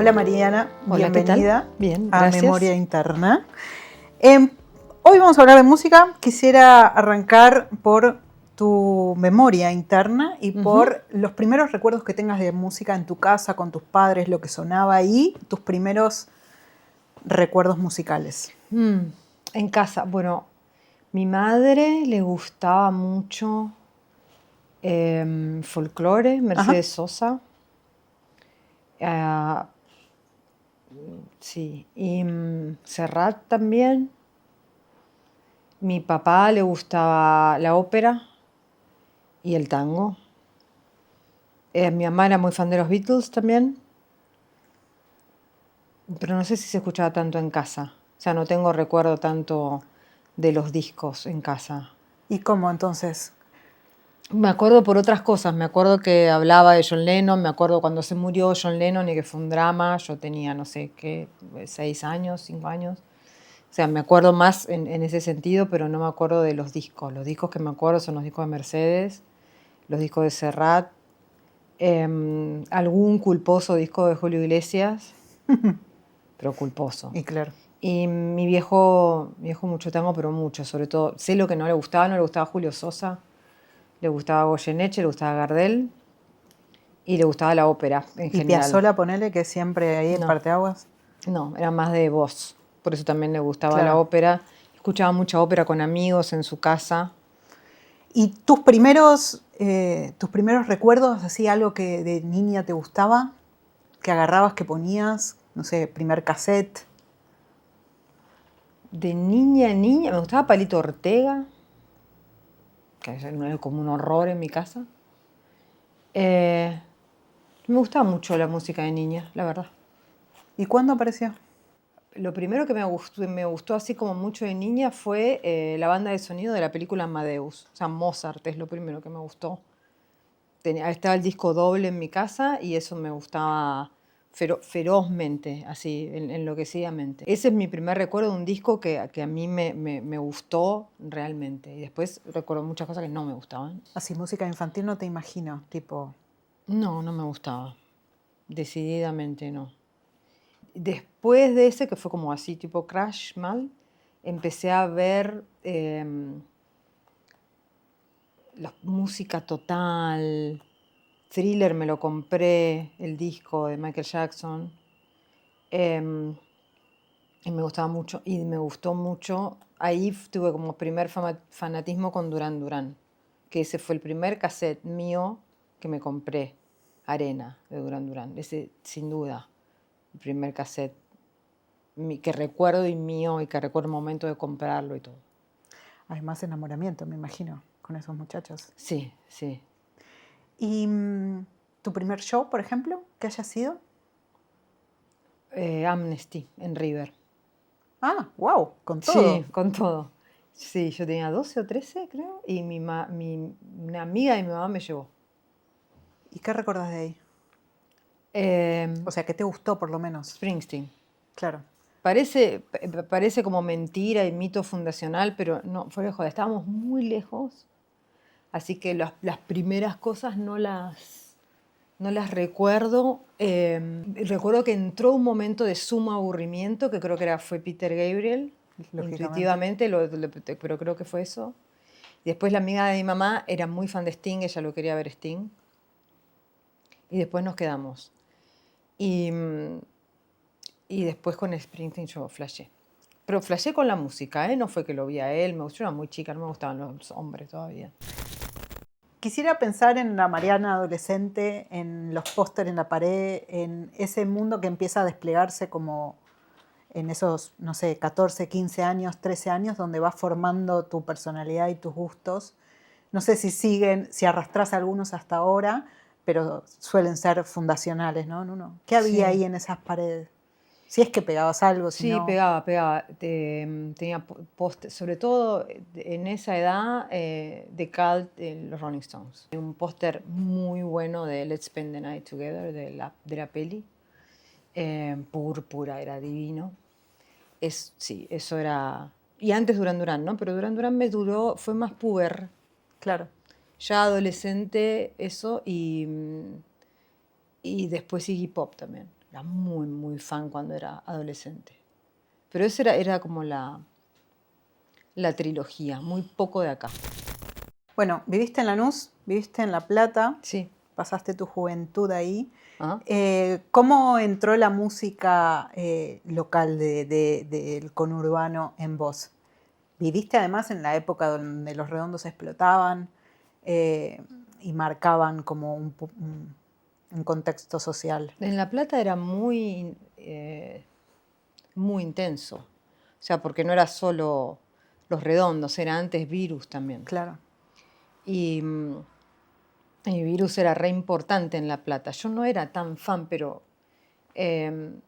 Hola Mariana, Hola, bienvenida ¿qué tal? Bien, a gracias. Memoria Interna. Hoy vamos a hablar de música. Quisiera arrancar por tu memoria interna y por los primeros recuerdos que tengas de música en tu casa, con tus padres, lo que sonaba ahí, tus primeros recuerdos musicales. En casa, bueno, mi madre le gustaba mucho folclore, Mercedes Sosa. Sí, y Serrat también. Mi papá le gustaba la ópera y el tango. Mi mamá era muy fan de los Beatles también, pero no sé si se escuchaba tanto en casa. O sea, no tengo recuerdo tanto de los discos en casa. ¿Y cómo entonces? Me acuerdo por otras cosas, me acuerdo que hablaba de John Lennon, me acuerdo cuando se murió John Lennon y que fue un drama, yo tenía, no sé qué, 6 años, 5 años. O sea, me acuerdo más en ese sentido, pero no me acuerdo de los discos. Los discos que me acuerdo son los discos de Mercedes, los discos de Serrat, algún culposo disco de Julio Iglesias, pero culposo. Y claro. Y mi viejo mucho tango, pero mucho, sobre todo, sé lo que no le gustaba Julio Sosa. Le gustaba Goyeneche, le gustaba Gardel y le gustaba la ópera en ¿Y general. Piazzolla, ponele, que siempre ahí en No, Parteaguas? no, era más de voz. Por eso también le gustaba la Claro. ópera. Escuchaba mucha ópera con amigos en su casa. ¿Y tus primeros recuerdos, así algo que de niña te gustaba? ¿Que agarrabas, que ponías? No sé, primer cassette. De niña, me gustaba Palito Ortega, que era como un horror en mi casa. Me gustaba mucho la música de niña, la verdad. ¿Y cuándo apareció? Lo primero que me gustó así como mucho de niña fue la banda de sonido de la película Amadeus. O sea, Mozart es lo primero que me gustó. Estaba el disco doble en mi casa y eso me gustaba ferozmente, así, enloquecidamente. Ese es mi primer recuerdo de un disco que a mí me gustó realmente. Y después recuerdo muchas cosas que no me gustaban. Así, música infantil no te imagino, tipo... No, no me gustaba. Decididamente no. Después de ese, que fue como así, tipo crash mal, empecé a ver la música total. Thriller me lo compré, el disco de Michael Jackson. Y me gustaba mucho, y me gustó mucho. Ahí tuve como primer fanatismo con Duran Duran, que ese fue el primer cassette mío que me compré, Arena, de Duran Duran. Ese, sin duda, el primer cassette que recuerdo y mío, y que recuerdo el momento de comprarlo y todo. Hay más enamoramiento, me imagino, con esos muchachos. Sí, sí. ¿Y tu primer show, por ejemplo, que haya sido? Amnesty, en River. Ah, wow, con todo. Sí, con todo. Sí, yo tenía 12 o 13, creo, y una amiga de mi mamá me llevó. ¿Y qué recordás de ahí? O sea, ¿qué te gustó por lo menos? Springsteen. Claro. Parece como mentira y mito fundacional, pero no, fuera de joda, estábamos muy lejos, así que las primeras cosas no las recuerdo. Recuerdo que entró un momento de sumo aburrimiento, que creo que fue Peter Gabriel, Lógicamente. intuitivamente, pero creo que fue eso. Y después la amiga de mi mamá era muy fan de Sting, ella lo quería ver Sting. Y después nos quedamos. Y después con Springsteen yo flashé. Pero flashé con la música, ¿eh? No fue que lo vi a él, yo era muy chica, no me gustaban los hombres todavía. Quisiera pensar en la Mariana adolescente, en los pósteres en la pared, en ese mundo que empieza a desplegarse como en esos, no sé, 14, 15 años, 13 años, donde vas formando tu personalidad y tus gustos. No sé si siguen, si arrastras algunos hasta ahora, pero suelen ser fundacionales, ¿no? ¿Qué había Sí, ahí en esas paredes? Si es que pegabas algo, si sí, no... pegaba. Tenía póster, sobre todo en esa edad, de Cult, los Rolling Stones. Un póster muy bueno de Let's Spend the Night Together, de la peli. Púrpura, era divino. Sí, eso era... Y antes Duran Duran, ¿no? Pero Duran Duran fue más puber. Claro. Ya adolescente, eso, y después Iggy Pop también. Era muy, muy fan cuando era adolescente. Pero esa era como la trilogía, muy poco de acá. Bueno, viviste en Lanús, viviste en La Plata, Sí. pasaste tu juventud ahí. ¿Ah? ¿Cómo entró la música local del conurbano en vos? Viviste además en la época donde los redondos explotaban y marcaban como un contexto social. En La Plata era muy intenso. O sea, porque no era solo Los Redondos, era antes Virus también. Claro. Y Virus era re importante en La Plata. Yo no era tan fan de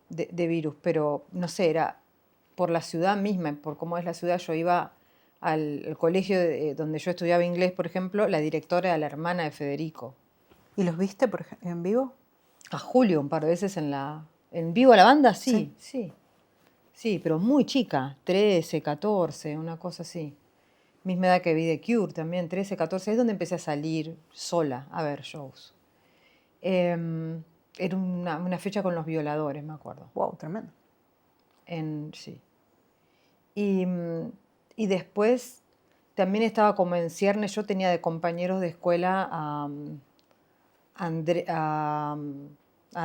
Virus, pero no sé, era por la ciudad misma, por cómo es la ciudad. Yo iba al colegio donde yo estudiaba inglés, por ejemplo, la directora era la hermana de Federico. ¿Y los viste en vivo? A Julio un par de veces en vivo a la banda, sí. Sí, pero muy chica, 13, 14, una cosa así. Misma edad que vi The Cure también, 13, 14, es donde empecé a salir sola a ver shows. Era una fecha con Los Violadores, me acuerdo. Wow, tremendo. Sí. Y después también estaba como en ciernes, yo tenía de compañeros de escuela a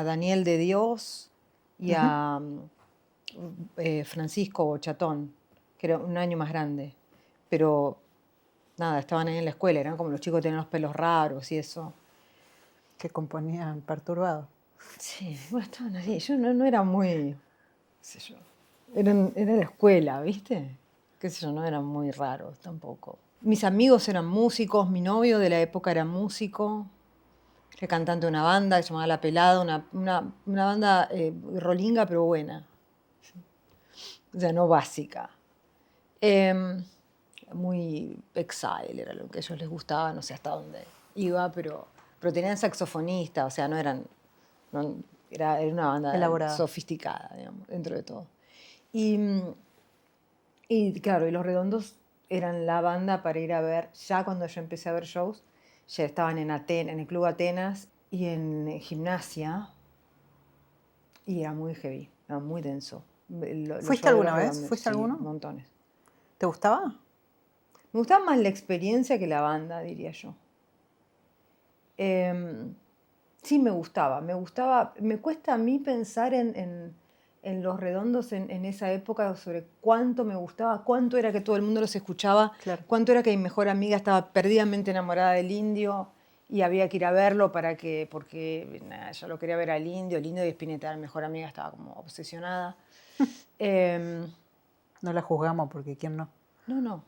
Daniel de Dios y a Francisco Bochatón, que era un año más grande. Pero nada, estaban ahí en la escuela, eran como los chicos que tenían los pelos raros y eso. Que componían Perturbado. Sí, bueno, estaban así. Yo no era muy, qué sé yo, era la escuela, ¿viste? Qué sé yo, no eran muy raros tampoco. Mis amigos eran músicos, mi novio de la época era músico, era cantante de una banda que se llamaba La Pelada, una banda rolinga pero buena. O sea, no básica. Muy Exile era lo que a ellos les gustaba, no sé hasta dónde iba, pero tenían saxofonista, o sea, era una banda Elaborada. sofisticada, digamos, dentro de todo. Y claro, y Los Redondos eran la banda para ir a ver, ya cuando yo empecé a ver shows, ya estaban en el Club Atenas y en Gimnasia, y era muy heavy, era muy denso. Los ¿Fuiste shows de alguna Los vez? Redondos, ¿Fuiste sí, alguno? montones. ¿Te gustaba? Me gustaba más la experiencia que la banda, diría yo. Sí, me gustaba. Me cuesta a mí pensar en Los Redondos en esa época sobre cuánto me gustaba, cuánto era que todo el mundo los escuchaba, Claro. cuánto era que mi mejor amiga estaba perdidamente enamorada del Indio y había que ir a verlo porque nada, yo lo quería ver al Indio, el Indio y Spinetta, mi mejor amiga, estaba como obsesionada. No la juzgamos porque quién no. No.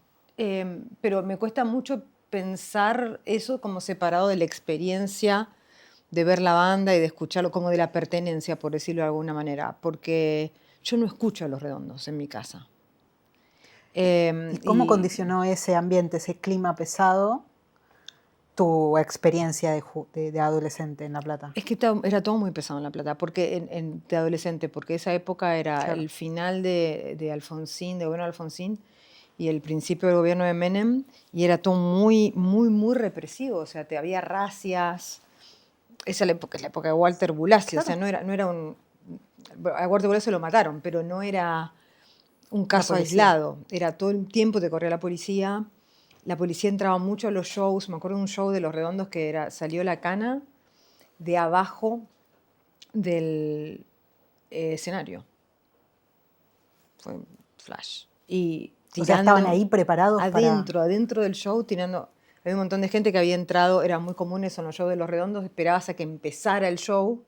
Pero me cuesta mucho pensar eso como separado de la experiencia de ver la banda y de escucharlo, como de la pertenencia, por decirlo de alguna manera, porque yo no escucho a Los Redondos en mi casa. ¿Y cómo condicionó ese ambiente, ese clima pesado, tu experiencia de adolescente en La Plata? Es que era todo muy pesado en La Plata, porque de adolescente, porque esa época era Claro. el final de Alfonsín, de gobierno de Alfonsín, y el principio del gobierno de Menem, y era todo muy, muy, muy represivo, o sea, había racias. Esa es la época de Walter Bulacio, Claro. o sea, no era a Walter Bulacio lo mataron, pero no era un caso aislado, era todo el tiempo te corría la policía entraba mucho a los shows, me acuerdo de un show de Los Redondos que salió la cana de abajo del escenario. Fue un flash. Y tirando, o sea, estaban ahí preparados adentro del show, tirando. Había un montón de gente que había entrado, era muy común eso en los shows de Los Redondos, esperabas a que empezara el show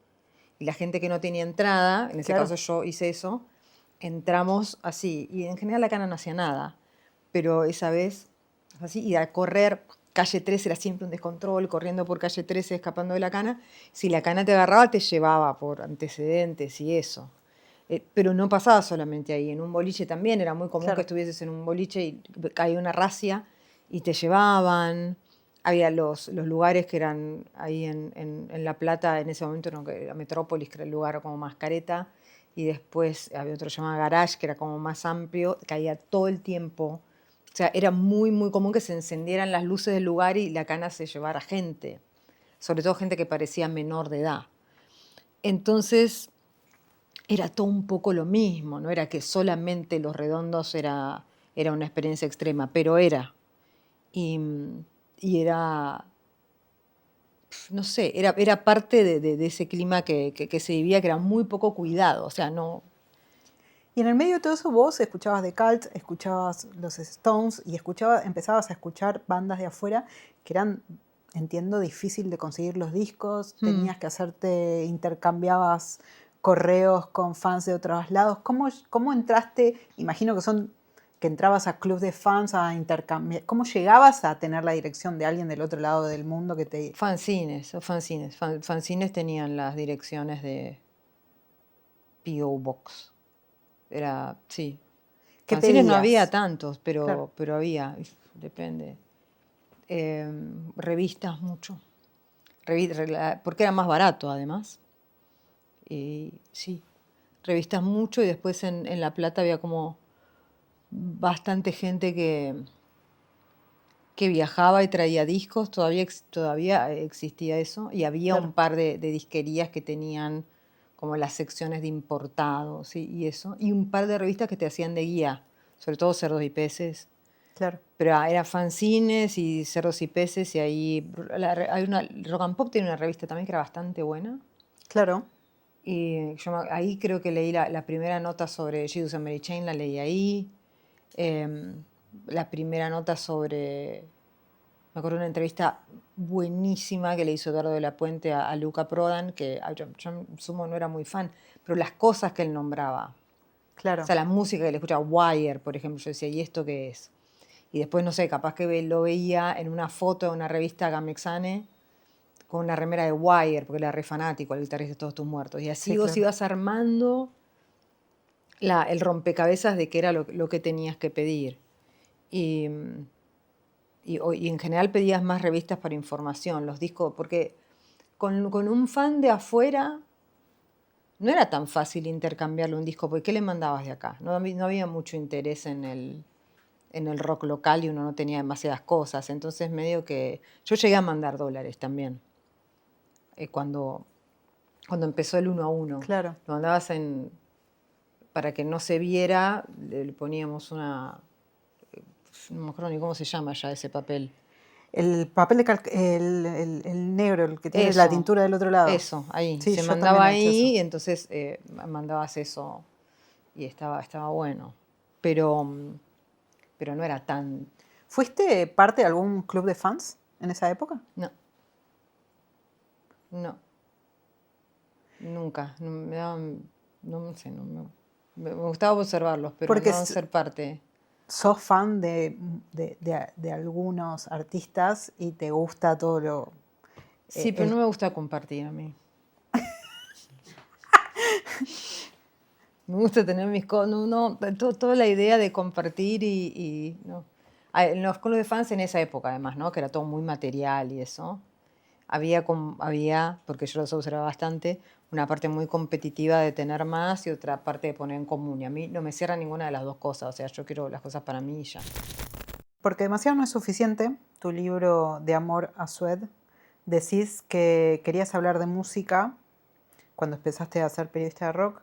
y la gente que no tenía entrada, en ese Claro. caso yo hice eso, entramos así. Y en general la cana no hacía nada, pero esa vez, así, y a correr. Calle 13 era siempre un descontrol, corriendo por calle 13, escapando de la cana. Si la cana te agarraba, te llevaba por antecedentes y eso. Pero no pasaba solamente ahí, en un boliche también era muy común Claro. que estuvieses en un boliche y caía una racia y te llevaban. Había los lugares que eran ahí en La Plata, en ese momento no, que era Metrópolis, que era el lugar como más careta, y después había otro llamado Garage, que era como más amplio, caía todo el tiempo. O sea, era muy, muy común que se encendieran las luces del lugar y la cana se llevara gente, sobre todo gente que parecía menor de edad. Entonces, era todo un poco lo mismo, no era que solamente Los Redondos era una experiencia extrema, pero era. Y, y era, no sé, era parte de ese clima que se vivía, que era muy poco cuidado, o sea, no. Y en el medio de todo eso vos escuchabas The Cult, escuchabas los Stones y empezabas a escuchar bandas de afuera que eran, entiendo, difícil de conseguir los discos, tenías que intercambiabas correos con fans de otros lados. ¿Cómo entraste? Imagino que entrabas a clubs de fans a intercambiar. ¿Cómo llegabas a tener la dirección de alguien del otro lado del mundo que te... Fanzines. Fanzines tenían las direcciones de P.O. Box. Sí. ¿Qué Fanzines no había pedías? tantos, Claro. pero había, depende. Revistas mucho. Porque era más barato, además. Y sí, revistas mucho, y después en La Plata había como bastante gente que viajaba y traía discos, todavía existía eso, y había Claro. un par de disquerías que tenían como las secciones de importados y eso, y un par de revistas que te hacían de guía, sobre todo Cerdos y Peces. Claro. Pero era fanzines y Cerdos y Peces, y ahí Rock and Pop tiene una revista también que era bastante buena. Claro. Y ahí creo que leí la primera nota sobre Jesus and Mary Chain, la leí ahí. La primera nota sobre... Me acuerdo de una entrevista buenísima que le hizo Eduardo de la Puente a Luca Prodan, que yo en sumo no era muy fan, pero las cosas que él nombraba, o Claro. sea, la música que le escuchaba, Wire, por ejemplo, yo decía, ¿y esto qué es? Y después, no sé, capaz que lo veía en una foto de una revista Gamexane con una remera de Wire, porque era re fanático, el guitarrista de Todos Tus Muertos. Y así Sí, vos claro. ibas armando el rompecabezas de qué era lo que tenías que pedir. Y en general pedías más revistas para información, los discos, porque con un fan de afuera no era tan fácil intercambiarle un disco, porque ¿qué le mandabas de acá? No había mucho interés en el rock local, y uno no tenía demasiadas cosas, entonces medio que... Yo llegué a mandar dólares también, cuando empezó el 1 a 1. Claro. Lo mandabas para que no se viera, le poníamos no me acuerdo ni cómo se llama ya ese papel. El papel el negro, el que tiene la Eso, tintura del otro lado. ahí. Sí, Se yo también mandaba he hecho eso. ahí, y entonces mandabas eso y estaba bueno. Pero, pero no era tan... ¿Fuiste parte de algún club de fans en esa época? No, no, nunca. No, no sé, me gustaba observarlos, pero Porque no ser parte. sos fan de algunos artistas y te gusta todo lo... Sí, pero no me gusta compartir a mí. Me gusta tener mis cosas, toda la idea de compartir no. En los clubes de fans en esa época, además, ¿no? Que era todo muy material y eso. Había, porque yo los observaba bastante, una parte muy competitiva de tener más y otra parte de poner en común. Y a mí no me cierra ninguna de las dos cosas. O sea, yo quiero las cosas para mí y ya. Porque demasiado no es suficiente, tu libro De Amor a Sued, decís que querías hablar de música cuando empezaste a ser periodista de rock,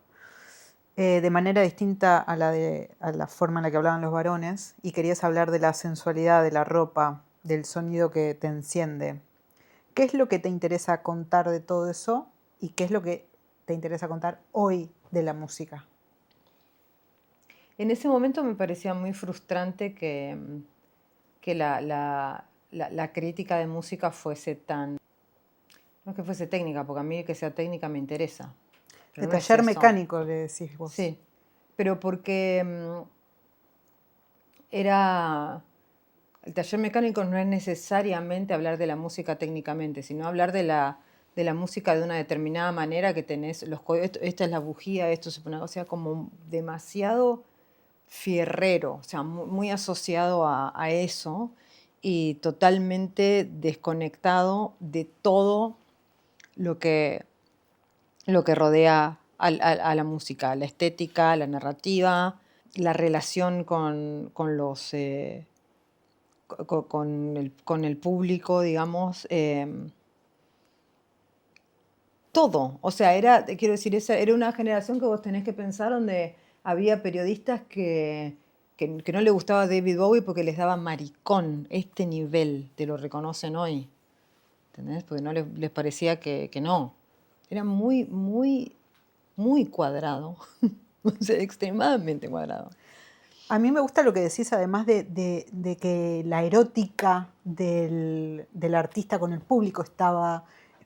de manera distinta a la forma en la que hablaban los varones, y querías hablar de la sensualidad de la ropa, del sonido que te enciende. ¿Qué es lo que te interesa contar de todo eso y qué es lo que te interesa contar hoy de la música? En ese momento me parecía muy frustrante que la crítica de música fuese tan... No es que fuese técnica, porque a mí que sea técnica me interesa. De Pero no es taller eso. mecánico, le decís vos. Sí, pero porque el taller mecánico no es necesariamente hablar de la música técnicamente, sino hablar de la música de una determinada manera, que tenés, esta es la bujía, esto se pone, o sea, como demasiado fierrero, o sea, muy asociado a eso, y totalmente desconectado de todo lo que rodea a la música, la estética, la narrativa, la relación con el público, digamos. todo. O sea, quiero decir, era una generación que vos tenés que pensar donde había periodistas que no le gustaba David Bowie porque les daba maricón. Este nivel te lo reconocen hoy. ¿Entendés? Porque no les parecía que no. Era muy, muy, muy cuadrado. O sea, extremadamente cuadrado. A mí me gusta lo que decís, además de que la erótica del artista con el público estaba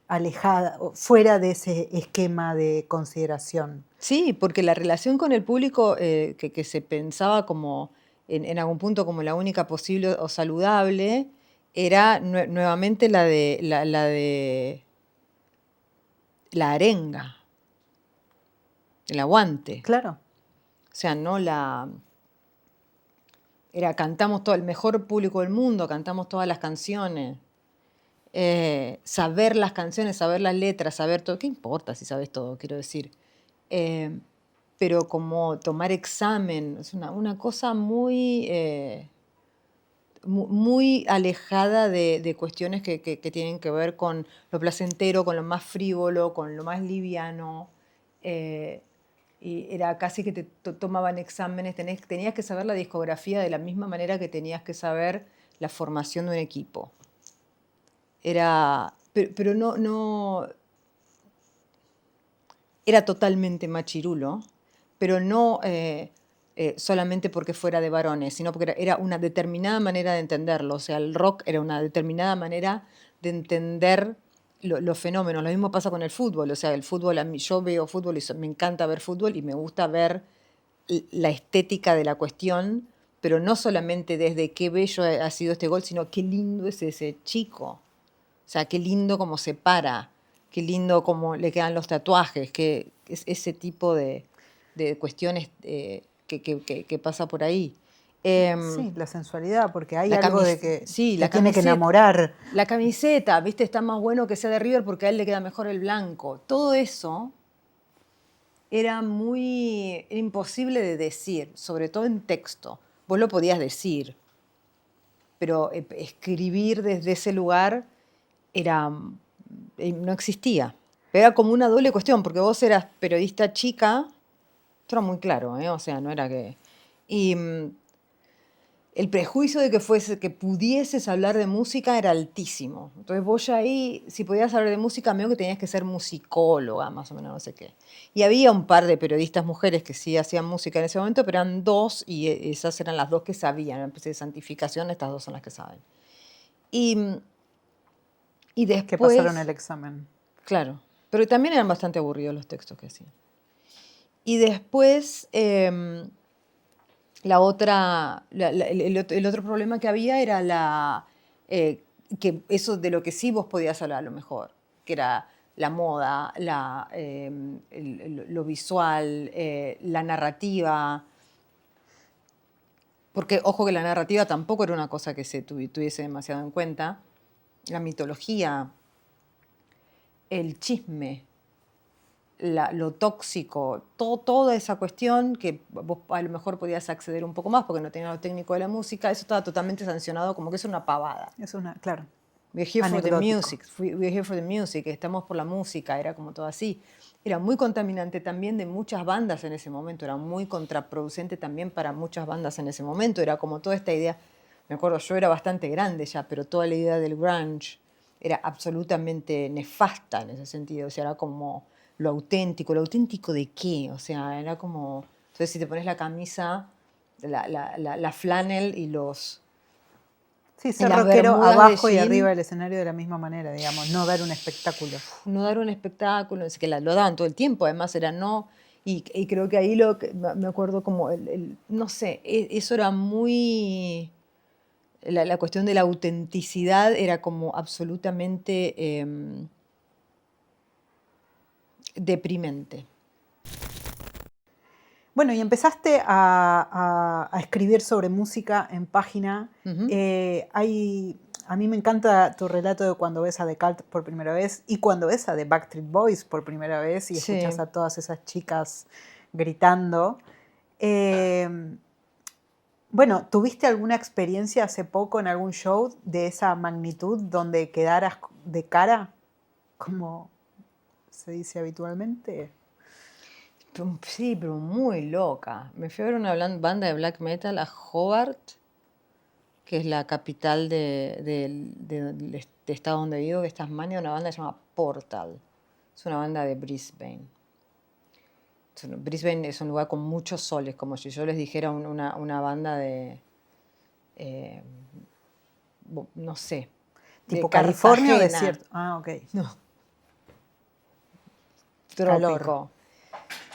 alejada, fuera de ese esquema de consideración. Sí, porque la relación con el público que se pensaba como en algún punto como la única posible o saludable era nuevamente la de la arenga, el aguante. Claro. O sea, no cantamos todo, el mejor público del mundo, cantamos todas las canciones. Saber las canciones, saber las letras, saber todo. ¿Qué importa si sabes todo? Quiero decir. Pero como tomar examen, es una cosa muy, muy alejada de cuestiones que tienen que ver con lo placentero, con lo más frívolo, con lo más liviano. Y era casi que te tomaban exámenes, tenías que saber la discografía de la misma manera que tenías que saber la formación de un equipo. Pero no, era totalmente machirulo, pero no solamente porque fuera de varones, sino porque era una determinada manera de entenderlo. O sea, el rock era una determinada manera de entender los fenómenos. Lo mismo pasa con el fútbol. O sea, el fútbol, yo veo fútbol y me encanta ver fútbol y me gusta ver la estética de la cuestión, pero no solamente desde qué bello ha sido este gol, sino qué lindo es ese chico. O sea, qué lindo cómo se para, qué lindo cómo le quedan los tatuajes, que es ese tipo de cuestiones que pasa por ahí. Sí, la sensualidad, porque hay La algo de que sí, te la tiene que camiseta. enamorar. La camiseta, ¿viste? Está más bueno que sea de River porque a él le queda mejor el blanco. Todo eso era imposible de decir, sobre todo en texto. Vos lo podías decir, pero escribir desde ese lugar no existía. Era como una doble cuestión, porque vos eras periodista chica, esto era muy claro, ¿eh? O sea, no era que... Y el prejuicio de que pudieses hablar de música era altísimo. Entonces vos ya ahí, si podías hablar de música, medio que tenías que ser musicóloga, más o menos, no sé qué. Y había un par de periodistas mujeres que sí hacían música en ese momento, pero eran dos, y esas eran las dos que sabían. En especie de santificación, estas dos son las que saben. Y Que pasaron después... el examen. Claro, pero también eran bastante aburridos los textos que hacían. Y después, el otro problema que había era que eso de lo que sí vos podías hablar a lo mejor, que era la moda, lo visual, la narrativa. Porque, ojo, que la narrativa tampoco era una cosa que se tuviese demasiado en cuenta. La mitología, el chisme, lo tóxico, toda esa cuestión que vos a lo mejor podías acceder un poco más porque no tenías lo técnico de la música, eso estaba totalmente sancionado como que es una pavada. Es una, claro. We're here for the Anecdótico. music, we're here for the music, estamos por la música, era como todo así. Era muy contaminante también de muchas bandas en ese momento, era muy contraproducente también para muchas bandas en ese momento, era como toda esta idea, me acuerdo, yo era bastante grande ya, pero toda la idea del grunge era absolutamente nefasta en ese sentido, o sea, era como lo auténtico de qué, o sea, era como, entonces si te pones la camisa, la flannel y Sí, ser las rockero bermudas abajo de y jean, arriba del escenario de la misma manera, digamos, no dar un espectáculo. no dar un espectáculo, es que lo daban todo el tiempo, además era no, y creo que ahí me acuerdo como, no sé, eso era muy, la cuestión de la autenticidad era como absolutamente deprimente. Bueno, y empezaste a escribir sobre música en página. Ujú. A mí me encanta tu relato de cuando ves a The Cult por primera vez y cuando ves a The Backstreet Boys por primera vez y Sí. escuchas a todas esas chicas gritando. Bueno, ¿tuviste alguna experiencia hace poco en algún show de esa magnitud donde quedaras de cara? Como se dice habitualmente. Sí, pero muy loca. Me fui a ver una banda de black metal a Hobart, que es la capital del estado donde vivo, que es Tasmania, una banda que se llama Portal. Es una banda de Brisbane. Brisbane es un lugar con muchos soles, como si yo les dijera una banda de, eh, no sé, de ¿Tipo California o Cartagena. desierto? Ah, ok. No, Calor. trópico.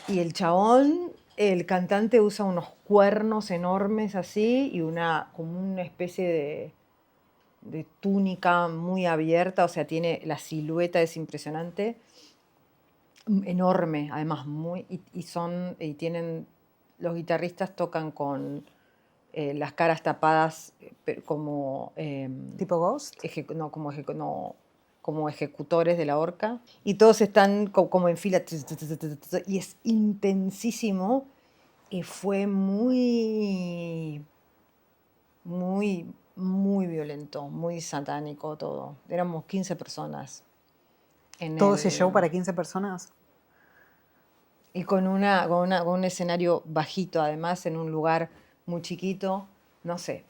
Y el chabón, el cantante usa unos cuernos enormes así y como una especie de túnica muy abierta, o sea, tiene la silueta, es impresionante, enorme, además y tienen, los guitarristas tocan con las caras tapadas como ¿Tipo Ghost? como ejecutores de la horca, y todos están como en fila, y es intensísimo, y fue muy violento, muy satánico todo. Éramos 15 personas en ¿Todo ese show el, para 15 personas? y con un escenario bajito, además, en un lugar muy chiquito. No sé,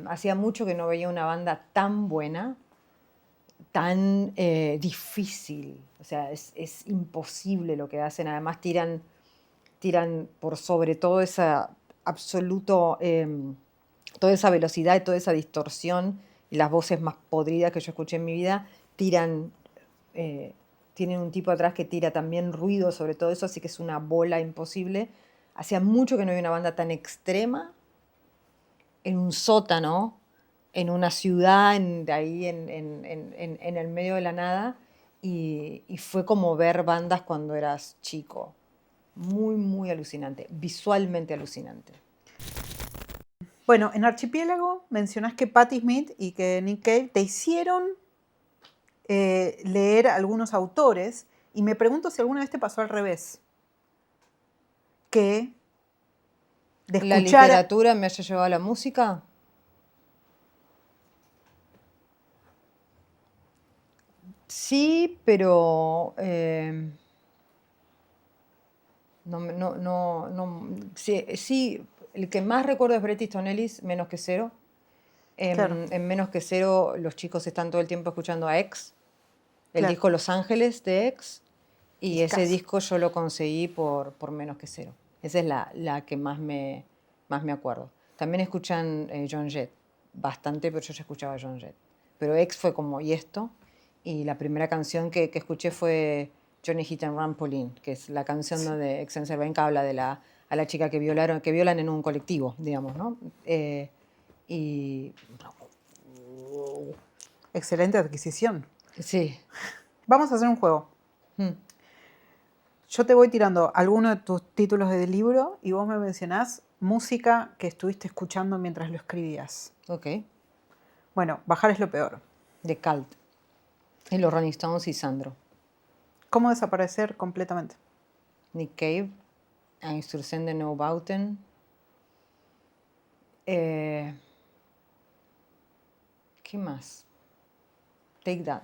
hacía mucho que no veía una banda tan buena, tan difícil. O sea, es imposible lo que hacen. Además, tiran por sobre todo esa absoluto, toda esa velocidad y toda esa distorsión y las voces más podridas que yo escuché en mi vida, tiran, eh, tienen un tipo atrás que tira también ruido sobre todo eso, así que es una bola imposible. Hacía mucho que no había una banda tan extrema en un sótano, en una ciudad, ahí en el medio de la nada, y fue como ver bandas cuando eras chico. Muy, muy alucinante, visualmente alucinante. Bueno, en Archipiélago mencionás que Patti Smith y que Nick Cave te hicieron leer algunos autores y me pregunto si alguna vez te pasó al revés, que de ¿La escuchar, literatura me haya llevado a la música? Sí, pero sí, el que más recuerdo es Bret Easton Ellis, Menos que Cero. claro, En Menos que Cero los chicos están todo el tiempo escuchando a X, el claro, disco Los Ángeles de X, y ese discazo. disco yo lo conseguí por Menos que Cero. Esa es la que más me acuerdo. También escuchan John Jett, bastante, pero yo ya escuchaba John Jett. Pero X fue como, ¿y esto? Y la primera canción que escuché fue Johnny Hit and Run Pauline, que es la canción Sí. donde Exencer que habla de a la chica que violan en un colectivo, digamos, ¿no? Y Excelente adquisición. sí. Vamos a hacer un juego. Mm, Yo te voy tirando algunos de tus títulos de libro y vos me mencionás música que estuviste escuchando mientras lo escribías. ok. Bueno, bajar es lo peor. De Cult. Y los Rolling Stones y Sandro. ¿Cómo desaparecer completamente? Nick Cave, Einstürzende Neubauten. Eh, ¿Qué más? Take That.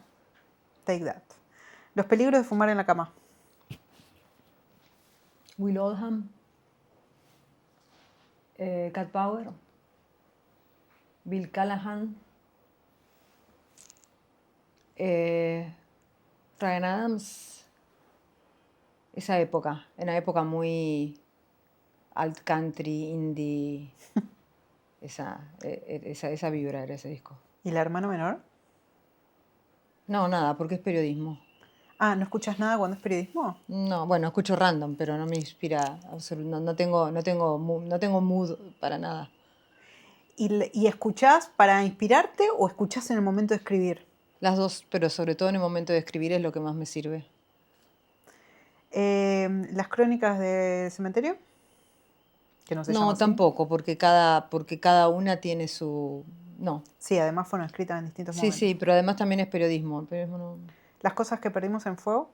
Take that. Los peligros de fumar en la cama. Will Oldham. Cat Power. Bill Callahan. Ryan Adams. Esa época, una época muy alt country, indie. Esa vibra era ese disco. ¿Y la hermana menor? No, nada, porque es periodismo. Ah, ¿no escuchas nada cuando es periodismo? No, bueno, escucho random, pero no me inspira absolutamente. No tengo mood para nada. ¿Y escuchás para inspirarte o escuchás en el momento de escribir? Las dos, pero sobre todo en el momento de escribir es lo que más me sirve. ¿Las crónicas de cementerio? Que no se llama No, así. tampoco, porque cada una tiene su... No. Sí, además fueron escritas en distintos Sí, momentos. sí, pero además también es periodismo. El periodismo Las cosas que perdimos en fuego.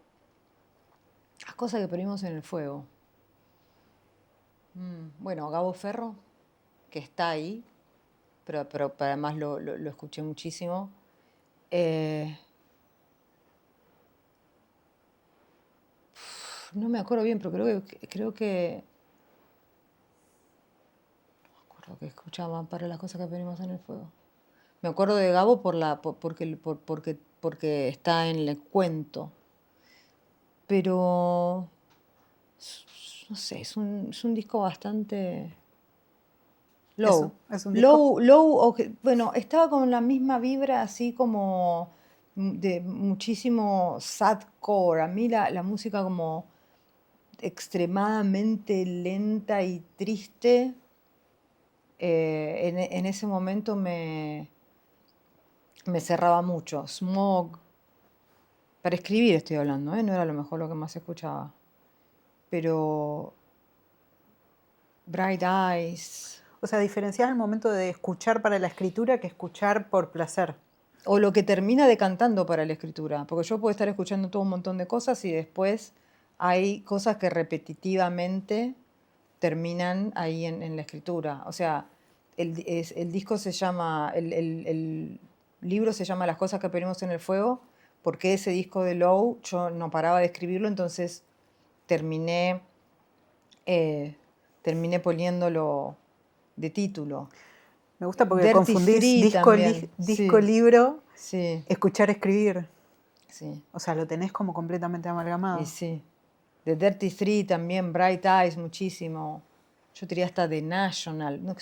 Las cosas que perdimos en el fuego. Bueno, Gabo Ferro, que está ahí, pero además lo escuché muchísimo. Eh, No me acuerdo bien, pero creo que no me acuerdo que escuchaba para las cosas que pedimos en el fuego. Me acuerdo de Gabo porque está en el cuento, pero no sé, es un disco bastante low. Es un disco. Bueno, estaba con la misma vibra así como de muchísimo sadcore. A mí la música como extremadamente lenta y triste, en ese momento me cerraba mucho. Smog, para escribir estoy hablando, ¿eh? No era a lo mejor lo que más escuchaba. Pero Bright Eyes, O sea, diferencias el momento de escuchar para la escritura que escuchar por placer. o lo que termina decantando para la escritura, porque yo puedo estar escuchando todo un montón de cosas y después hay cosas que repetitivamente terminan ahí en la escritura. O sea, el disco se llama, el libro se llama Las cosas que pedimos en el fuego, porque ese disco de Low yo no paraba de escribirlo, entonces terminé, terminé poniéndolo de título. Me gusta porque Dirty confundís Street también, disco, sí, libro, sí, escuchar, escribir. sí, O sea, lo tenés como completamente y amalgamado. sí. The Dirty Street también, Bright Eyes muchísimo. Yo diría hasta The National. No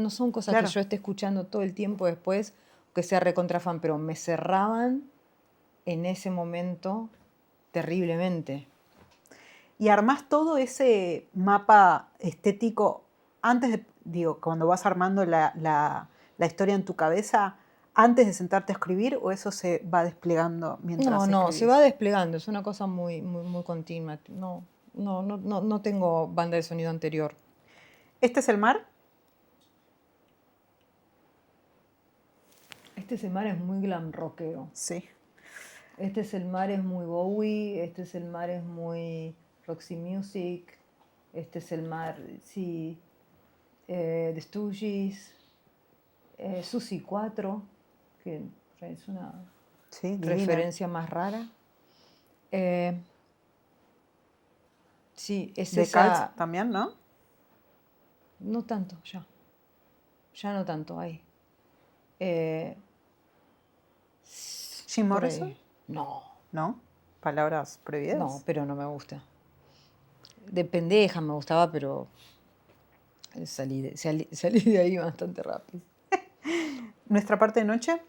son cosas que Claro. yo esté escuchando todo el tiempo después, que sea recontra fan, pero me cerraban en ese momento terriblemente. Y armás todo ese mapa estético antes de, digo, cuando vas armando la historia en tu cabeza, antes de sentarte a escribir, o eso se va desplegando mientras No, se va escribís. desplegando, es una cosa muy, muy, muy continua. No tengo banda de sonido anterior. ¿Este es el mar? Este es el mar, es muy glam rockero. Sí. Este es el mar, es muy Bowie. Este es el mar, es muy Roxy Music. Este es el mar, sí, The Stooges. Susi 4, que es una Sí, divina. referencia más rara. Sí, es De esa. Cult también, ¿no? No tanto, ya. Ya no tanto ahí. Eh, Jim por Morrison, ahí. No, ¿no? Palabras no, prohibidas. pero no me gusta. De pendeja me gustaba, pero salí de ahí bastante rápido. Nuestra parte de noche,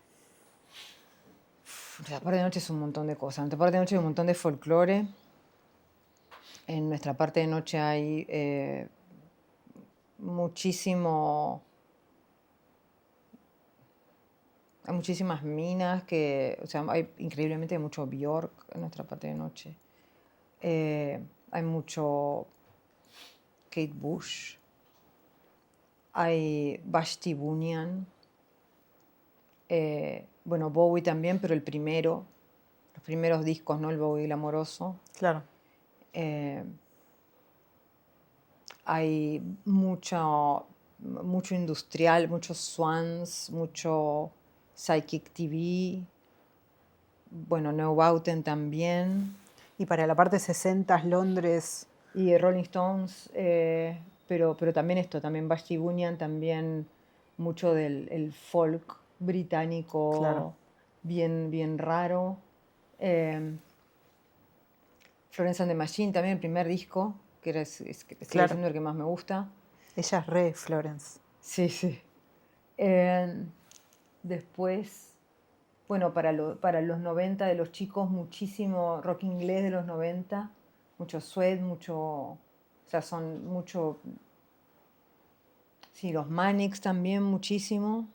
Nuestra parte de noche es un montón de cosas. En nuestra parte de noche hay un montón de folclore. En nuestra parte de noche hay muchísimo. Hay muchísimas minas o sea, hay increíblemente mucho Bjork en nuestra parte de noche. Hay mucho Kate Bush. Hay Vashti Bunyan. Bueno, Bowie también, pero los primeros discos, ¿no? El Bowie glamoroso. claro. Hay mucho industrial, muchos Swans, mucho Psychic TV. Bueno, Neubauten también. Y para la parte 60, Londres, Y Rolling Stones, pero también también Vashti Bunyan, también mucho del el folk británico, claro. bien, bien raro. Florence and the Machine también, el primer disco, que sigue Claro. siendo el que más me gusta. Ella es re Florence. Sí, sí. Después, bueno, para los 90 de los chicos, muchísimo rock inglés de los 90, mucho Suede, o sea, son mucho, sí, los Manics también, muchísimo.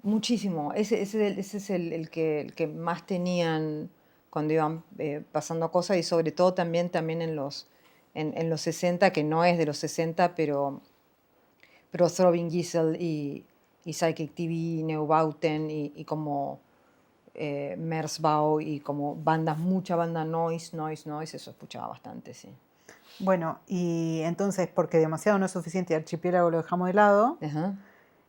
Muchísimo. Ese es el que más tenían cuando iban pasando cosas, y sobre todo también en los 60, que no es de los 60, pero Throbbing Gizelle y Psychic TV, Neubauten y como Merzbau y como mucha banda noise, eso escuchaba bastante, sí. Bueno, y entonces, porque demasiado no es suficiente y Archipiélago lo dejamos de lado, Ajá.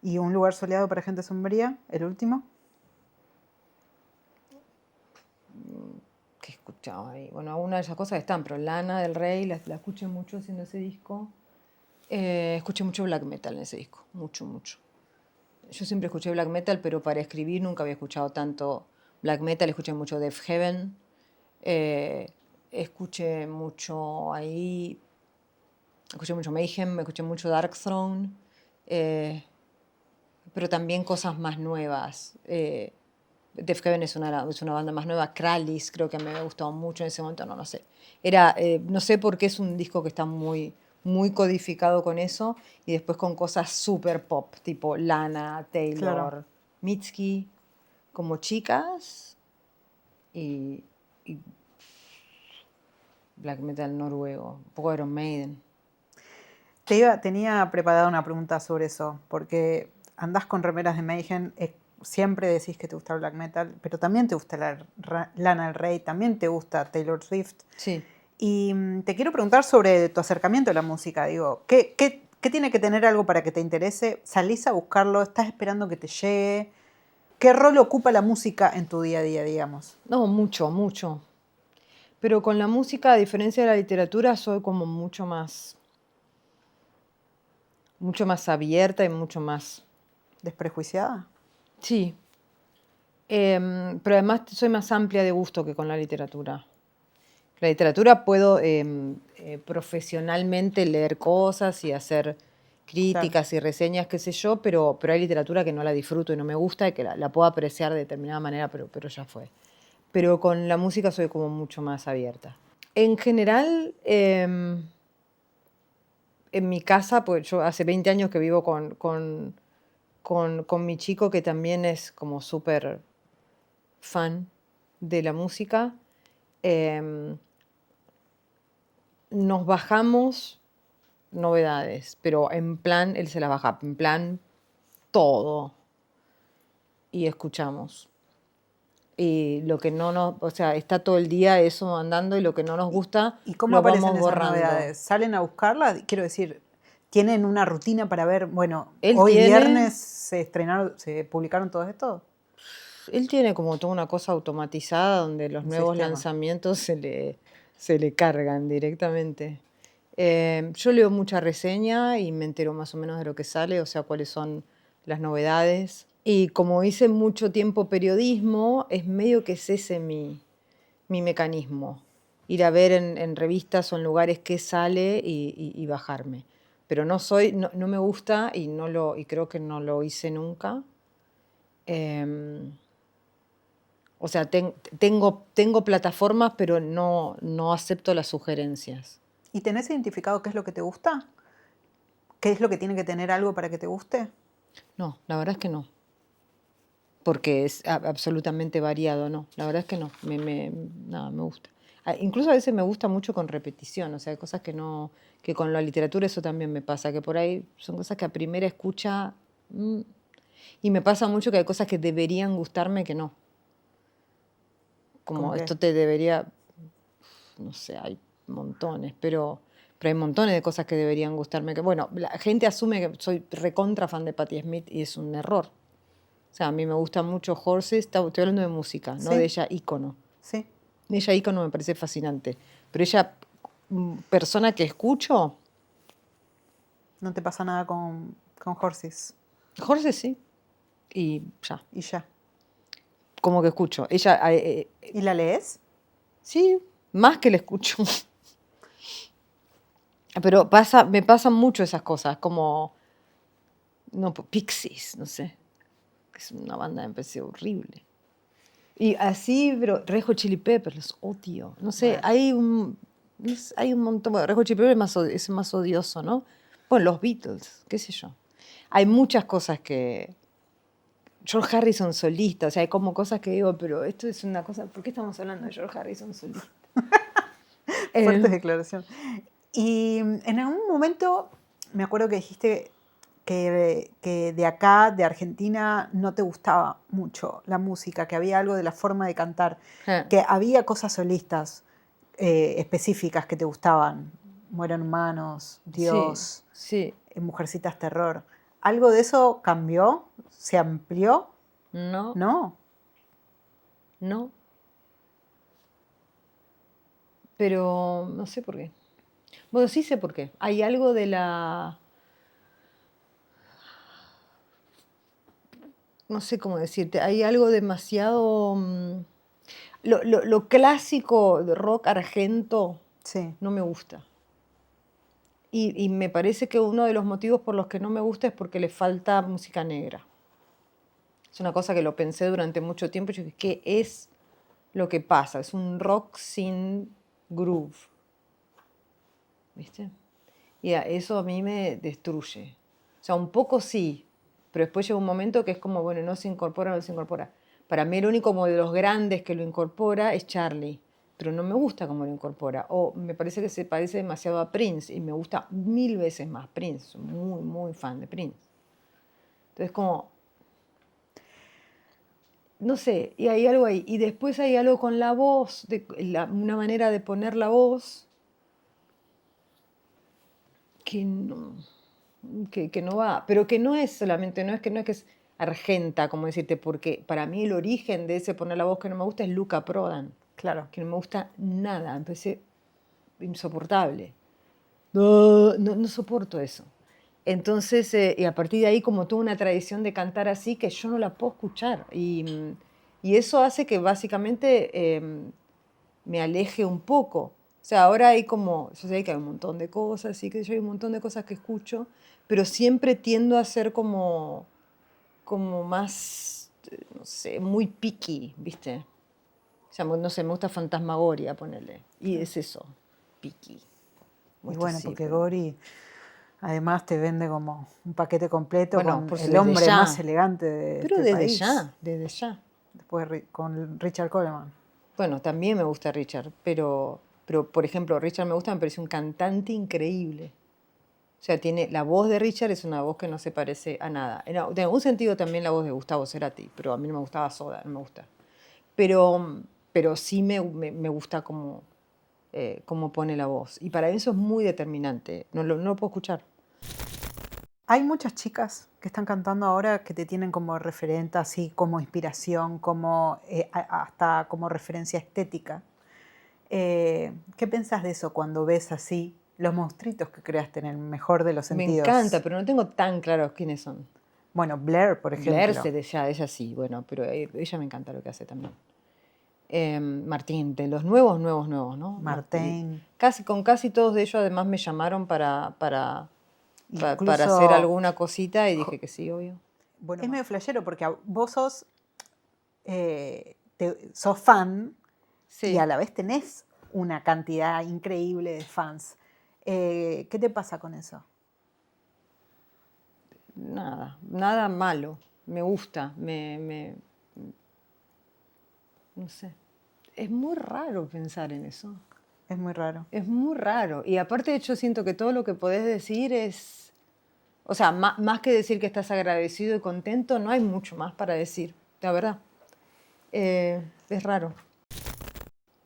y Un lugar soleado para gente sombría, el último. escuchaba ahí. Bueno, una de esas cosas están, pero Lana del Rey la escuché mucho haciendo ese disco. Escuché mucho black metal en ese disco, mucho, mucho. Yo siempre escuché black metal, pero para escribir nunca había escuchado tanto black metal. Escuché mucho Death Heaven, escuché mucho ahí, escuché mucho Mayhem, escuché mucho Darkthrone, eh, pero también cosas más nuevas. Death Heaven es una banda más nueva. Kralis creo que me había gustado mucho en ese momento, no sé. No sé por qué es un disco que está muy, muy codificado con eso y después con cosas super pop, tipo Lana, Claro. Taylor, Mitski, como chicas y black metal noruego, un poco Iron Maiden. Tenía preparada una pregunta sobre eso, porque andás con remeras de Mayhem, siempre decís que te gusta el black metal, pero también te gusta Lana del Rey, también te gusta Taylor Swift. Sí. Y te quiero preguntar sobre tu acercamiento a la música. Digo, ¿qué tiene que tener algo para que te interese? ¿Salís a buscarlo? ¿Estás esperando que te llegue? ¿Qué rol ocupa la música en tu día a día, digamos? No, mucho, mucho. Pero con la música, a diferencia de la literatura, soy como mucho más abierta y mucho más... ¿Desprejuiciada? Sí. Pero además soy más amplia de gusto que con la literatura. La literatura puedo profesionalmente leer cosas y hacer críticas y reseñas, qué sé yo, pero hay literatura que no la disfruto y no me gusta y que la puedo apreciar de determinada manera, pero ya fue. Pero con la música soy como mucho más abierta. En general, en mi casa, pues yo hace 20 años que vivo con mi chico, que también es como súper fan de la música. Nos bajamos novedades, pero en plan, él se las baja, en plan todo. Y escuchamos. Y lo que no nos, o sea, está todo el día eso andando y lo que no nos gusta ¿Y cómo lo aparecen vamos esas borrando. novedades? ¿Salen a buscarlas? Quiero decir, ¿tienen una rutina para ver, bueno, Él hoy tiene, viernes se publicaron todos estos? él tiene como toda una cosa automatizada donde los Un nuevos sistema. lanzamientos se le cargan directamente. Yo leo mucha reseña y me entero más o menos de lo que sale, o sea, cuáles son las novedades. Y como hice mucho tiempo periodismo, es medio que es ese mi mecanismo. Ir a ver en revistas o en lugares qué sale y bajarme. Pero no me gusta y creo que no lo hice nunca. O sea, tengo plataformas, pero no acepto las sugerencias. ¿Y tenés identificado qué es lo que te gusta? ¿Qué es lo que tiene que tener algo para que te guste? No, la verdad es que no. Porque es absolutamente variado, no. La verdad es que no. Nada, me gusta. Incluso a veces me gusta mucho con repetición, o sea, hay cosas que con la literatura eso también me pasa, que por ahí son cosas que a primera escucha, y me pasa mucho que hay cosas que deberían gustarme que no. ¿Cómo Como qué? esto te debería, no sé, hay montones, pero hay montones de cosas que deberían gustarme. Que, bueno, la gente asume que soy recontra fan de Patti Smith y es un error. O sea, a mí me gusta mucho Horses, estoy hablando de música, no de Sí, ella ícono. sí. Ella ícono me parece fascinante, pero ella, persona que escucho, No te pasa nada con Horses. Horses sí, y ya, Y ya. como que escucho. Ella, ¿Y la lees? sí, más que la escucho. Pero me pasan mucho esas cosas, como, no, Pixies, no sé, que es una banda que me parece horrible. Y así, pero Red Hot Chili Peppers, los odio. No sé, Bueno. hay un montón. Bueno, Red Hot Chili Peppers es más odioso, ¿no? Bueno, los Beatles, qué sé yo. Hay muchas cosas que... George Harrison solista, o sea, hay como cosas que digo, pero esto es una cosa... ¿Por qué estamos hablando de George Harrison solista? Fuertes Eh, declaraciones. Y en algún momento me acuerdo que dijiste que de acá, de Argentina, no te gustaba mucho la música, que había algo de la forma de cantar, eh, que había cosas solistas específicas que te gustaban. Mueran humanos, sí, Dios, sí, Mujercitas Terror. ¿Algo de eso cambió? ¿Se amplió? no, ¿No? no. pero no sé por qué. Bueno, sí sé por qué. Hay algo de la... No sé cómo decirte. Hay algo demasiado... lo clásico de rock argento Sí, no me gusta. Y me parece que uno de los motivos por los que no me gusta es porque le falta música negra. Es una cosa que lo pensé durante mucho tiempo. Yo dije, ¿qué es lo que pasa? Es un rock sin groove, ¿viste? Y eso a mí me destruye. O sea, un poco sí, pero después llega un momento que es como, bueno, no se incorpora, no se incorpora. Para mí el único como de los grandes que lo incorpora es Charlie, pero no me gusta cómo lo incorpora. O me parece que se parece demasiado a Prince y me gusta 1000 veces más Prince. Soy muy, muy fan de Prince. Entonces como, no sé, y hay algo ahí. Y después hay algo con la voz, una manera de poner la voz que no, que no va, pero que no es solamente, no es que es argenta, como decirte, porque para mí el origen de ese poner la voz que no me gusta es Luca Prodan, claro. que no me gusta nada, empecé insoportable. No, no, no soporto eso. Entonces, y a partir de ahí como toda una tradición de cantar así que yo no la puedo escuchar. Y eso hace que básicamente me aleje un poco. O sea, ahora hay como, yo sé que hay un montón de cosas, sí que yo hay un montón de cosas que escucho, pero siempre tiendo a ser como más, no sé, muy picky, ¿viste? O sea, no sé, me gusta Fantasmagoria, ponerle. Y es eso, picky. Y Esto bueno, sí, porque pero... Gori además te vende como un paquete completo Bueno, con por eso el desde hombre más ya. elegante de Pero este desde país, ya, desde ya. después con Richard Coleman. Bueno, también me gusta Richard, pero por ejemplo, Richard me gusta, me parece un cantante increíble. O sea, tiene, la voz de Richard es una voz que no se parece a nada. En algún sentido también la voz de Gustavo Cerati, pero a mí no me gustaba Soda, no me gusta. Pero sí me gusta cómo pone la voz. Y para mí eso es muy determinante. No lo puedo escuchar. Hay muchas chicas que están cantando ahora que te tienen como referente, así como inspiración, como hasta como referencia estética. ¿Qué pensás de eso cuando ves así los monstruitos que creaste en el mejor de los Me encanta, sentidos? pero no tengo tan claros quiénes son. Bueno, Blair, por Blair ejemplo, sé de ella sí, bueno, pero ella me encanta lo que hace también. Martín, de los nuevos, nuevos, nuevos, ¿no? Martin, Con casi todos de ellos además me llamaron para hacer incluso, alguna cosita y dije que sí, obvio. bueno, es medio flashero porque vos sos fan y a Sí, la vez tenés una cantidad increíble de fans. ¿Qué te pasa con eso? nada malo. Me gusta, no sé. Es muy raro pensar en eso. Es muy raro. Es muy raro. Y aparte yo siento que todo lo que podés decir es, o sea, más que decir que estás agradecido y contento, no hay mucho más para decir, la verdad. Es raro.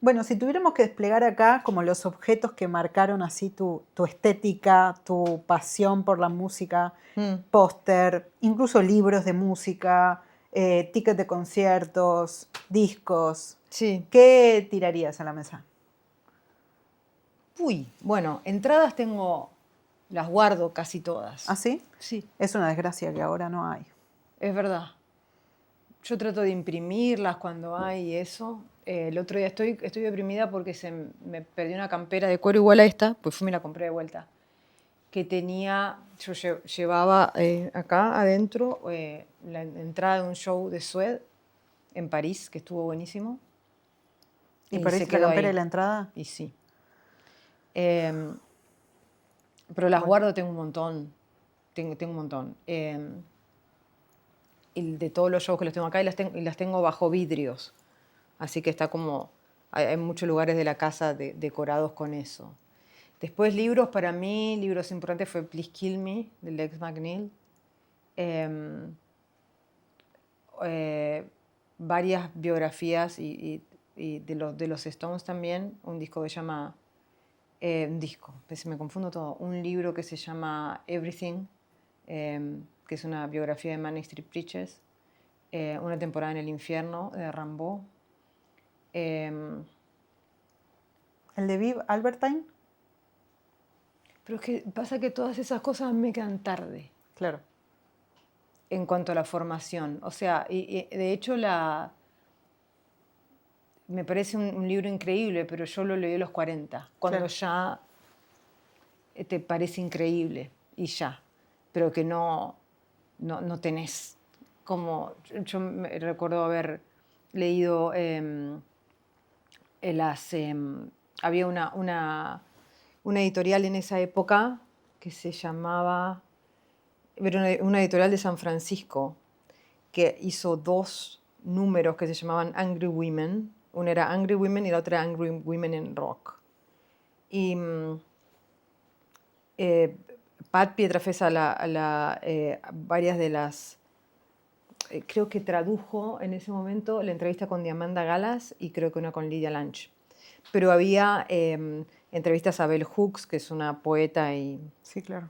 Bueno, si tuviéramos que desplegar acá como los objetos que marcaron así tu estética, tu pasión por la música, Mm, póster, incluso libros de música, tickets de conciertos, discos, sí. ¿qué tirarías a la mesa? Uy, bueno, entradas tengo, las guardo casi todas. ¿Así? Sí, Es una desgracia que ahora no hay. es verdad. Yo trato de imprimirlas cuando hay eso. El otro día estoy deprimida porque me perdí una campera de cuero igual a esta, pues fui y me la compré de vuelta. Que tenía, yo llevaba acá adentro la entrada de un show de Suede en París, que estuvo buenísimo, ¿Y y se perdiste la quedó campera y ahí. la entrada? Y sí. Em, pero las Bueno, guardo, tengo un montón. Tengo un montón. Y de todos los shows que los tengo acá y las tengo bajo vidrios. Así que está como, hay muchos lugares de la casa decorados con eso. Después libros, para mí, libros importantes fue Please Kill Me, de Lex McNeil. Em, eh, Varias biografías y de los Stones también. Un disco que se llama, un disco, pues me confundo todo. Un libro que se llama Everything, que es una biografía de Manic Street Preachers. Una temporada en el infierno de Rimbaud. ¿El de Viv Albertine? Pero es que pasa que todas esas cosas me quedan tarde Claro. en cuanto a la formación. O sea, y de hecho me parece un libro increíble, pero yo lo leí a los 40, cuando Claro. ya te parece increíble y ya, pero que no tenés como... Yo recuerdo haber leído había una editorial en esa época que se llamaba... Era una editorial de San Francisco que hizo 2 números que se llamaban Angry Women. Una era Angry Women y la otra Angry Women in Rock. Y Pat Pietrafesa varias de las... creo que tradujo en ese momento la entrevista con Diamanda Galas y creo que una con Lydia Lunch. Pero había entrevistas a Bell Hooks, que es una poeta y... Sí, claro.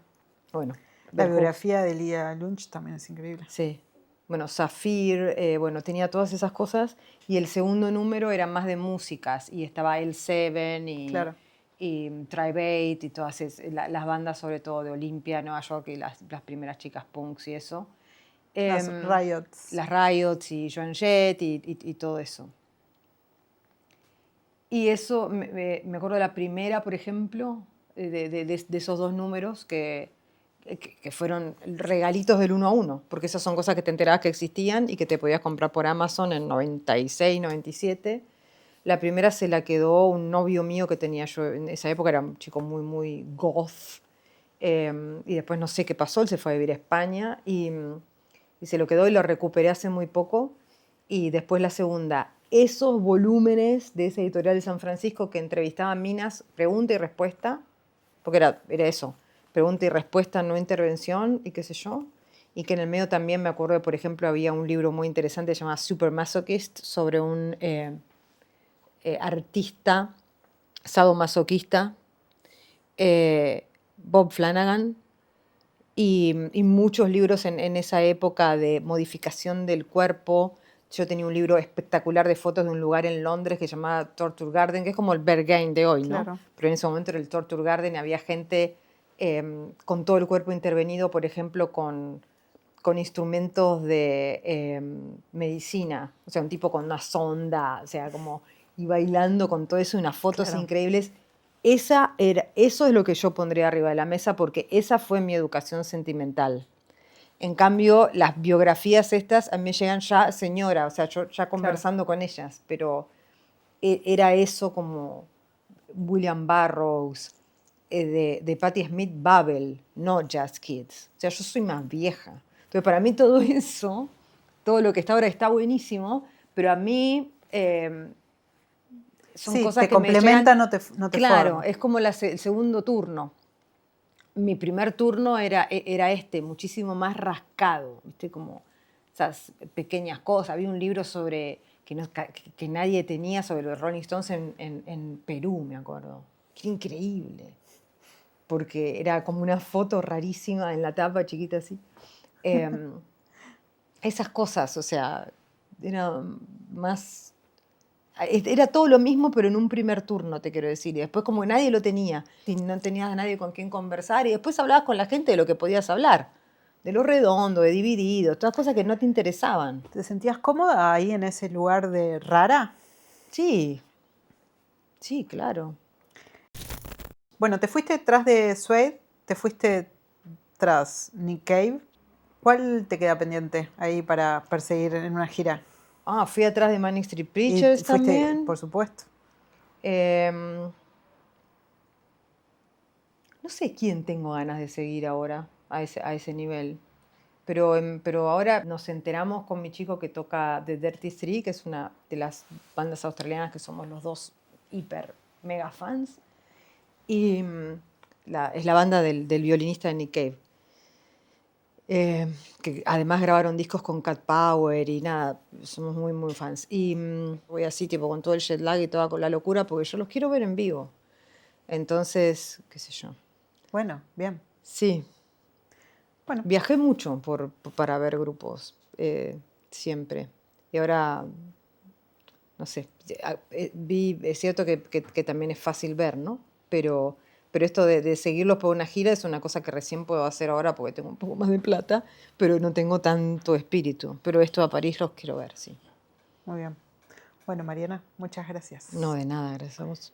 Bueno, La Bell Hooks. biografía de Lydia Lunch también es increíble. Sí. Bueno, Zafir, bueno, tenía todas esas cosas. Y el segundo número era más de músicas. Y estaba El Seven Claro. y Tri-Bait y todas las bandas, sobre todo de Olimpia, Nueva York, y las primeras chicas punks y eso. Las Riots. Las Riots y Joan Jett y todo eso. Y eso, me acuerdo de la primera, por ejemplo, de esos 2 números que fueron regalitos del 1 a 1, porque esas son cosas que te enterabas que existían y que te podías comprar por Amazon en 96, 97. La primera se la quedó un novio mío que tenía yo en esa época, era un chico muy, muy goth. Y después no sé qué pasó, él se fue a vivir a España y se lo quedó y lo recuperé hace muy poco. Y después la segunda, esos volúmenes de esa editorial de San Francisco que entrevistaban minas, pregunta y respuesta, porque era eso, pregunta y respuesta, no intervención y qué sé yo. Y que en el medio también me acuerdo, por ejemplo, había un libro muy interesante llamado Super Masochist sobre un artista sadomasoquista, Bob Flanagan, y muchos libros en esa época de modificación del cuerpo. Yo tenía un libro espectacular de fotos de un lugar en Londres que se llamaba Torture Garden, que es como el Berghain de hoy, ¿no? Claro. Pero en ese momento era el Torture Garden y había gente con todo el cuerpo intervenido, por ejemplo, con instrumentos de medicina. O sea, un tipo con una sonda, o sea, como... y bailando con todo eso, unas fotos Claro. increíbles. Eso es lo que yo pondría arriba de la mesa porque esa fue mi educación sentimental. En cambio, las biografías estas a mí me llegan ya señora, o sea, yo ya conversando con ellas, pero era eso como William Burroughs, de Patti Smith, Babel, no Jazz Kids. O sea, yo soy más vieja. Entonces, para mí todo eso, todo lo que está ahora está buenísimo, pero a mí... son Sí, cosas te que me complementa, llegan. no te Claro, forma. es como el segundo turno. Mi primer turno era muchísimo más rascado, ¿viste? Como esas pequeñas cosas. Había un libro sobre que nadie tenía sobre los Rolling Stones en Perú, me acuerdo. Que era increíble, porque era como una foto rarísima en la tapa, chiquita así. Esas cosas, o sea, era más... Era todo lo mismo, pero en un primer turno, te quiero decir. Y después como nadie lo tenía, y no tenías a nadie con quien conversar, y después hablabas con la gente de lo que podías hablar. De lo redondo, de dividido, todas cosas que no te interesaban. ¿Te sentías cómoda ahí en ese lugar de rara? Sí, sí, claro. Bueno, te fuiste tras de Suede, te fuiste tras Nick Cave. ¿Cuál te queda pendiente ahí para perseguir en una gira? Fui atrás de Manic Street Y Preachers fuiste, también. por supuesto. No sé quién tengo ganas de seguir ahora a ese nivel. Pero ahora nos enteramos con mi chico que toca The Dirty Three, que es una de las bandas australianas que somos los dos hiper mega fans. Y es la banda del violinista de Nick Cave. Que además grabaron discos con Cat Power y nada, somos muy, muy fans. Y voy así, tipo, con todo el jet lag y toda con la locura, porque yo los quiero ver en vivo. Entonces, qué sé yo. Bueno, bien. Sí. Bueno, Viajé mucho para ver grupos, siempre. Y ahora no sé, es cierto que también es fácil ver, ¿no? Pero esto de seguirlos por una gira es una cosa que recién puedo hacer ahora porque tengo un poco más de plata, pero no tengo tanto espíritu. Pero esto a París los quiero ver, sí. Muy bien. Bueno, Mariana, muchas gracias. No, de nada, gracias a vos.